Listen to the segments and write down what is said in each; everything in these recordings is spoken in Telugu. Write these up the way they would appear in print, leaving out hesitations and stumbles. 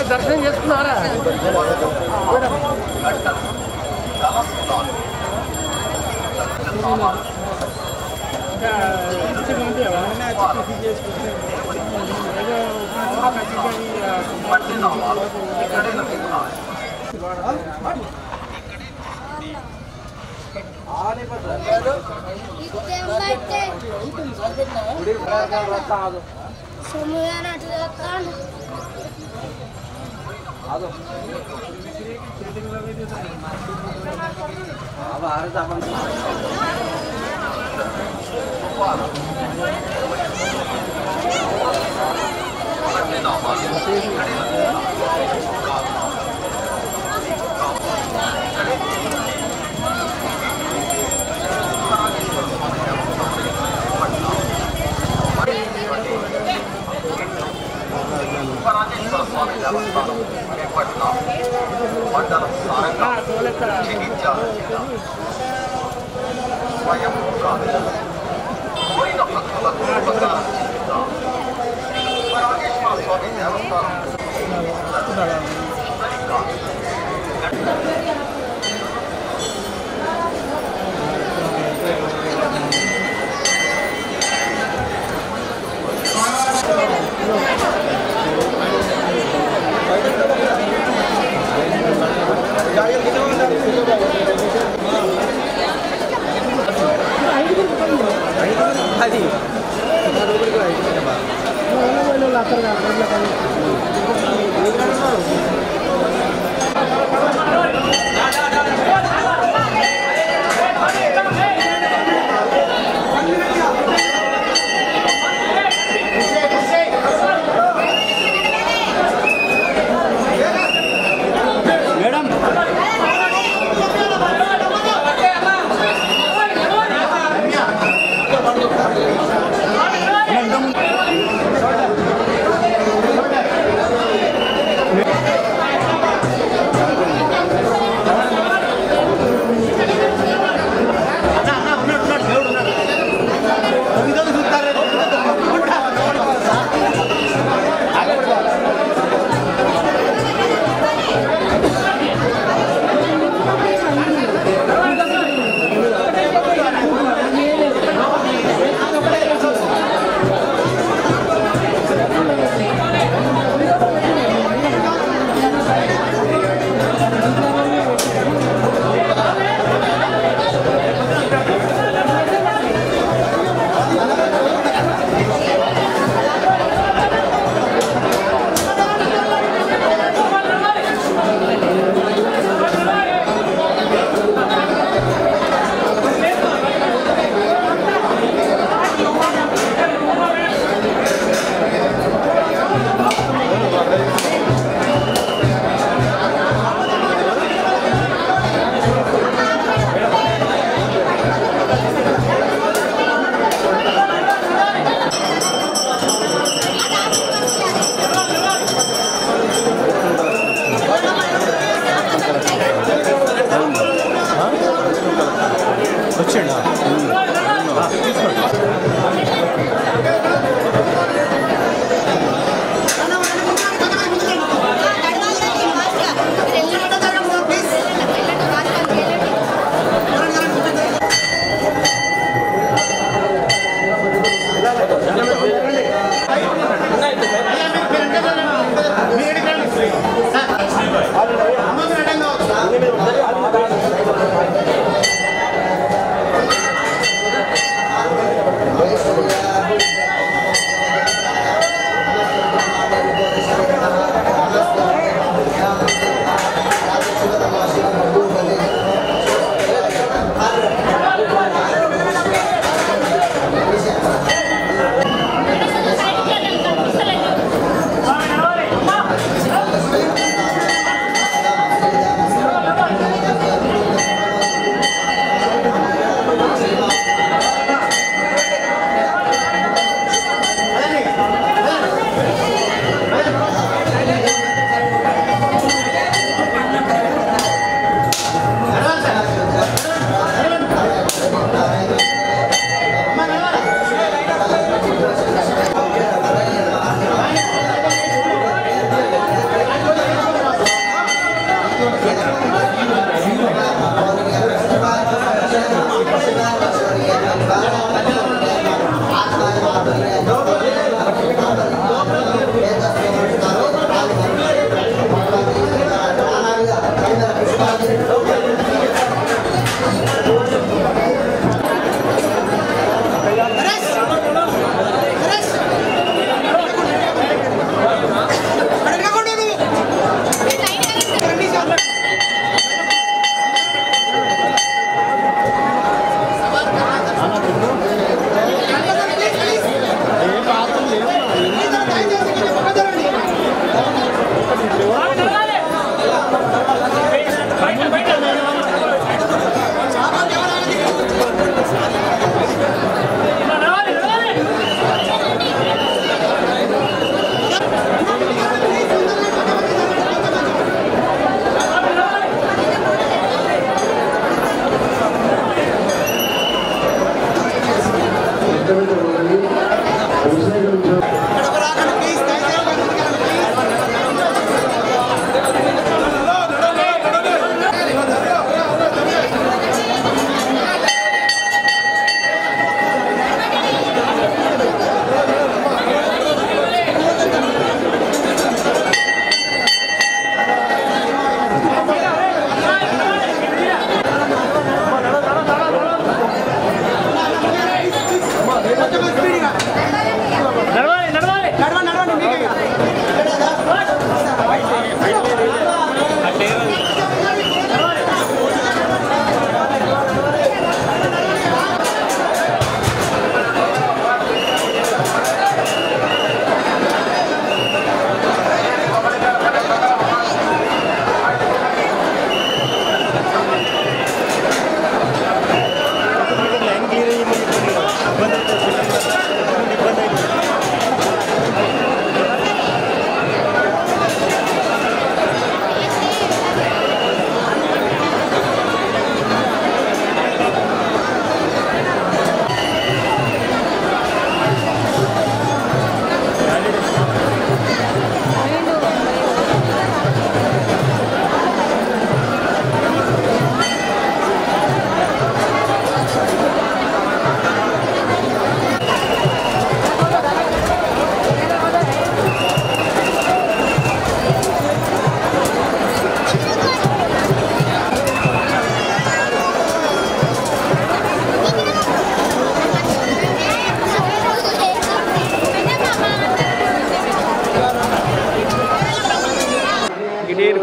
దర్శనం చేసుకున్నారా?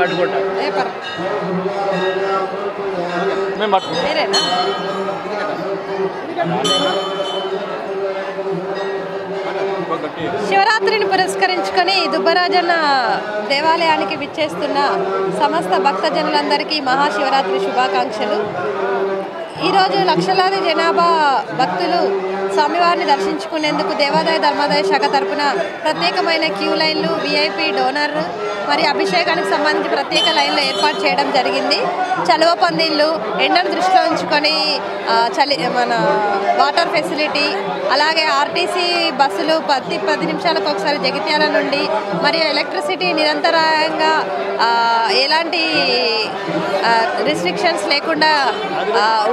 పట్టుకుంటా శివరాత్రిని పురస్కరించుకొని దుబ్బరాజన్న దేవాలయానికి విచ్చేస్తున్న సమస్త భక్తజనులందరికీ మహాశివరాత్రి శుభాకాంక్షలు. ఈరోజు లక్షలాది జనాభా భక్తులు స్వామివారిని దర్శించుకునేందుకు దేవాదాయ ధర్మాదాయ శాఖ తరఫున ప్రత్యేకమైన క్యూ లైన్లు, విఐపి, డోనర్ మరి అభిషేకానికి సంబంధించి ప్రత్యేక లైన్లు ఏర్పాటు చేయడం జరిగింది. చలువ పందిళ్ళు, ఎండను దృష్టిలో ఉంచుకొని మన వాటర్ ఫెసిలిటీ, అలాగే ఆర్టీసీ బస్సులు 10 నిమిషాలకు ఒకసారి జగిత్యాల నుండి, మరియు ఎలక్ట్రిసిటీ నిరంతరంగా ఎలాంటి రిస్ట్రిక్షన్స్ లేకుండా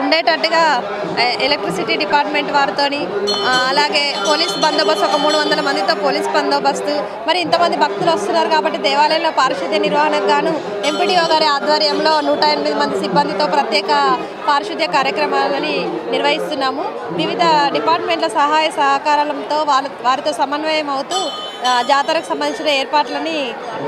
ఉండేటట్టుగా ఎలక్ట్రిసిటీ డిపార్ట్మెంట్ వారితోని, అలాగే పోలీస్ బందోబస్తు ఒక 300 మందితో పోలీస్ బందోబస్తు. మరి ఇంతమంది భక్తులు వస్తున్నారు కాబట్టి దేవాలయంలో పారిశుద్ధ్య నిర్వహణకు గాను ఎంపీడీఓ గారి ఆధ్వర్యంలో 108 మంది సిబ్బందితో ప్రత్యేక పారిశుద్ధ్య కార్యక్రమాలని నిర్వహిస్తున్నాము. వివిధ డిపార్ట్మెంట్ల సహాయ సహకారాలతో వారితో సమన్వయం అవుతూ జాతరకు సంబంధించిన ఏర్పాట్లని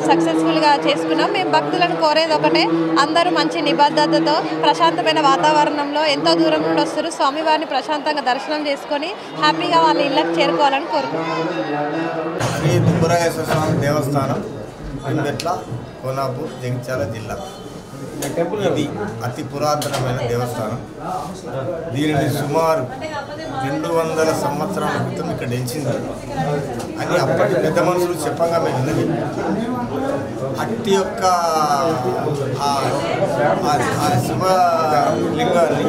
సక్సెస్ఫుల్గా చేసుకున్నాం. మేము భక్తులను కోరేది ఒకటే, అందరూ మంచి నిబద్ధతతో ప్రశాంతమైన వాతావరణంలో ఎంతో దూరం నుండి వస్తారు, స్వామివారిని ప్రశాంతంగా దర్శనం చేసుకొని హ్యాపీగా వాళ్ళ ఇళ్ళకి చేరుకోవాలని కోరుకుంటున్నాం. శ్రీ దుబ్బరాజేశ్వర స్వామి దేవస్థానం ఇందట్ల, కోనాపూర్, జగిత్యాల జిల్లా. ఇది అతి పురాతనమైన దేవస్థానం. దీనిని సుమారు 200 సంవత్సరాల క్రితం ఇక్కడ నిలిచింది అని అప్పటి పెద్ద మనుషులు చెప్పగా మేము ఉన్నది. అట్టి యొక్క శివలింగాన్ని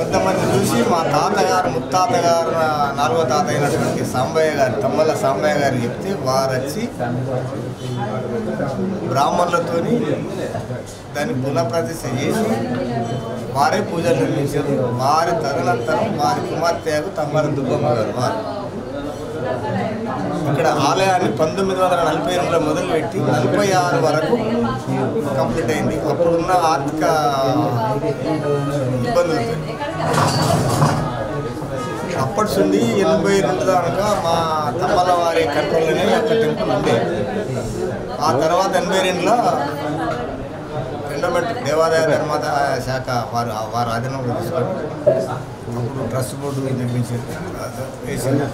కొంతమంది చూసి మా తాతగారు, ముత్తాతగారు, 4వ తాత అయినటువంటి సాంబయ్య గారు, తమ్మల సాంబయ్య గారు చెప్తే వారు వచ్చి బ్రాహ్మణులతోని దాన్ని పునఃప్రతిష్ఠ చేసి వారే పూజలు నిర్మించారు. వారి తదనంతరం వారి కుమార్తెకు తమ్మల దుబ్బమ్మ గారు వారు ఇక్కడ ఆలయాన్ని 1948లో మొదలుపెట్టి 46 వరకు కంప్లీట్ అయింది. అప్పుడున్న ఆర్థిక ఇబ్బందులతో అప్పటి నుండి 82 దాకా మా తమ్మల వారి కంట్రోల్లోనే ఒక టెంపుల్ ఉండే. ఆ తర్వాత 82లో ఎండోమెంట్ దేవాదాయ ధర్మాదాయ శాఖ వారు ఆధీనంలో తీసుకొని అప్పుడు ట్రస్ట్ బోర్డు నిర్మించి వేసింది.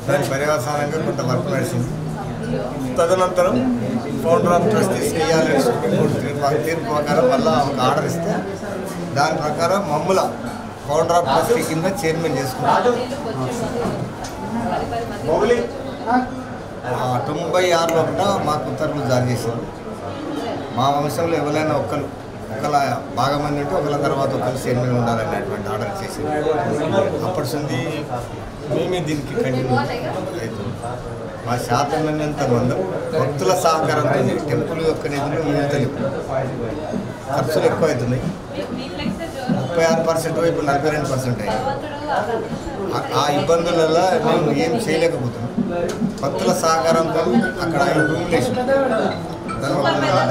దాని పర్యవసానంగా కొంత వర్క్ నడిచింది. తదనంతరం ఫౌండర్ ఆఫ్ ట్రస్టీస్ వేయాలని సుప్రీంకోర్టు తీర్పు ప్రకారం మళ్ళీ ఒక ఆర్డర్ ఇస్తే దాని ప్రకారం మమ్మల ఫౌండర్ ఆఫ్ ట్రస్టీ కింద చైర్మన్ చేసుకున్నారు. 96లో కూడా మాకు ఉత్తర్వులు జారీ చేశారు. మా వంశంలో ఎవరైనా ఒకళ్ళ బాగా మంది ఉంటే ఒకళ్ళ తర్వాత ఒకరు చైర్మన్ ఉండాలనేటువంటి ఆర్డర్ చేసింది. అప్పటి నుండి మేమే దీనికి కంటిన్యూ అవుతుంది. మా శాతమైనంత మంది భక్తుల సహకారంతో టెంపుల్ యొక్క నిధులు మిగులుతాయి. ఖర్చులు ఎక్కువ అవుతున్నాయి. 36% వైపు 42% అయ్యాయి. ఆ ఇబ్బందుల వల్ల మేము ఏం చేయలేకపోతున్నాం. భక్తుల సహకారంతో అక్కడ 5 రూములు వేసాం. దాని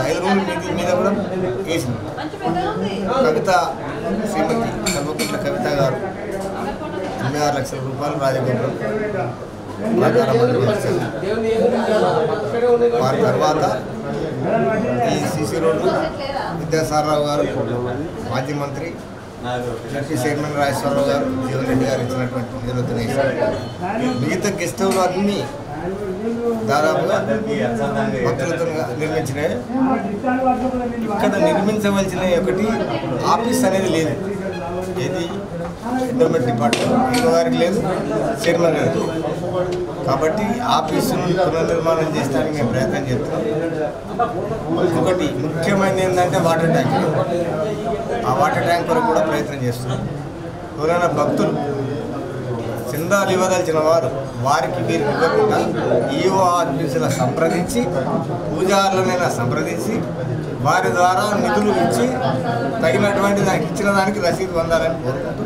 5 రూముల మీద కూడా వేసింది. కవిత, శ్రీమతి కల్వకుంట్ల కవిత గారు 86 లక్షల రూపాయలు రాజగోపురం ప్రకారం వచ్చారు. వారి తర్వాత ఈ సిసి రోడ్డు విద్యాసాగరరావు గారు, మాజీ మంత్రి, డిప్యూటీ చైర్మన్ రాజేశ్వరరావు గారు, జీవన్ రెడ్డి గారు ఇచ్చినటువంటి నిధులతో మిగతా గెస్ట్ హౌస్ అన్నీ దాదాపుగా భక్తులతో నిర్మించినాయి. ఇక్కడ నిర్మించవలసిన ఒకటి ఆఫీస్ అనేది లేదు. ఏది ఎండోమెంట్ డిపార్ట్మెంట్ గారికి లేదు, చైర్మన్ గారికి. కాబట్టి ఆఫీసును పునర్నిర్మాణం చేయడానికి మేము ప్రయత్నం చేస్తున్నాం. ఒకటి ముఖ్యమైనది ఏంటంటే వాటర్ ట్యాంక్. ఆ వాటర్ ట్యాంక్ వరకు కూడా ప్రయత్నం చేస్తున్నాం. ఎవరైనా భక్తులు చందాలు ఇవ్వదలిచిన వారికి వీరికి ఇవ్వకుండా ఈఓ ఆఫీసుల సంప్రదించి, పూజారులనైనా సంప్రదించి వారి ద్వారా నిధులు ఇచ్చి తగినటువంటి దానికి ఇచ్చిన దానికి రసీదు పొందాలని కోరుకుంటున్నాం.